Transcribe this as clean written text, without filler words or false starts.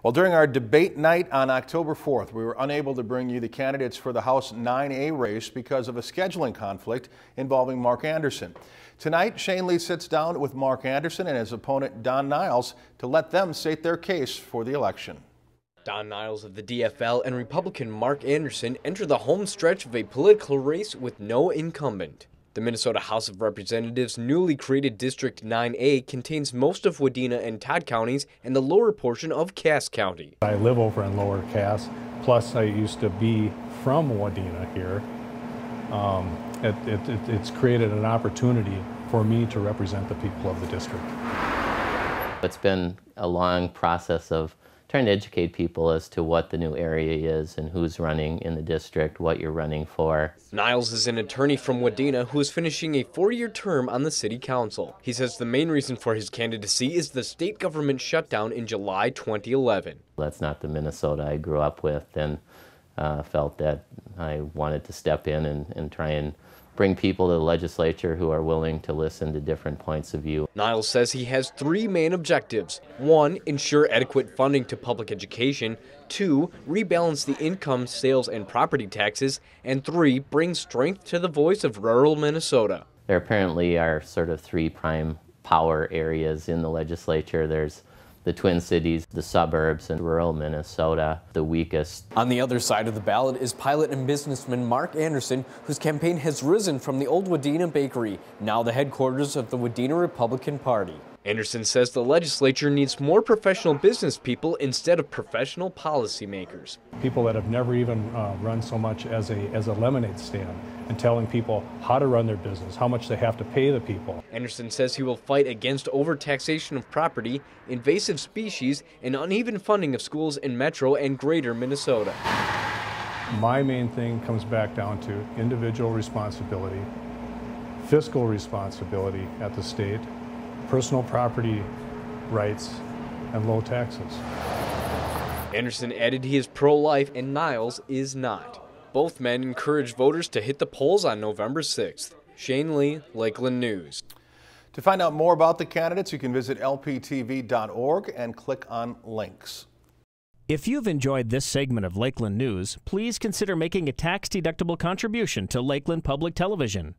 Well, during our debate night on October 4th, we were unable to bring you the candidates for the House 9A race because of a scheduling conflict involving Mark Anderson. Tonight, Shane Lee sits down with Mark Anderson and his opponent Don Niles to let them state their case for the election. Don Niles of the DFL and Republican Mark Anderson enter the home stretch of a political race with no incumbent. The Minnesota House of Representatives' newly created District 9A contains most of Wadena and Todd counties and the lower portion of Cass County. I live over in Lower Cass, plus I used to be from Wadena here. It's created an opportunity for me to represent the people of the district. It's been a long process of trying to educate people as to what the new area is and who's running in the district, what you're running for. Niles is an attorney from Wadena who is finishing a 4-year term on the city council. He says the main reason for his candidacy is the state government shutdown in July 2011. That's not the Minnesota I grew up with, and felt that I wanted to step in and try and bring people to the legislature who are willing to listen to different points of view. Niles says he has 3 main objectives. 1, ensure adequate funding to public education. 2, rebalance the income, sales, and property taxes. And 3, bring strength to the voice of rural Minnesota. There apparently are sort of 3 prime power areas in the legislature. There's the Twin Cities, the suburbs, and rural Minnesota, the weakest. On the other side of the ballot is pilot and businessman Mark Anderson, whose campaign has risen from the old Wadena Bakery, now the headquarters of the Wadena Republican Party. Anderson says the legislature needs more professional business people instead of professional policymakers. People that have never even run so much as a lemonade stand, and telling people how to run their business, how much they have to pay the people. Anderson says he will fight against overtaxation of property, invasive species, and uneven funding of schools in metro and greater Minnesota. My main thing comes back down to individual responsibility, fiscal responsibility at the state, personal property rights, and low taxes. Anderson added he is pro-life and Niles is not. Both men encourage voters to hit the polls on November 6th. Shane Lee, Lakeland News. To find out more about the candidates, you can visit lptv.org and click on links. If you've enjoyed this segment of Lakeland News, please consider making a tax-deductible contribution to Lakeland Public Television.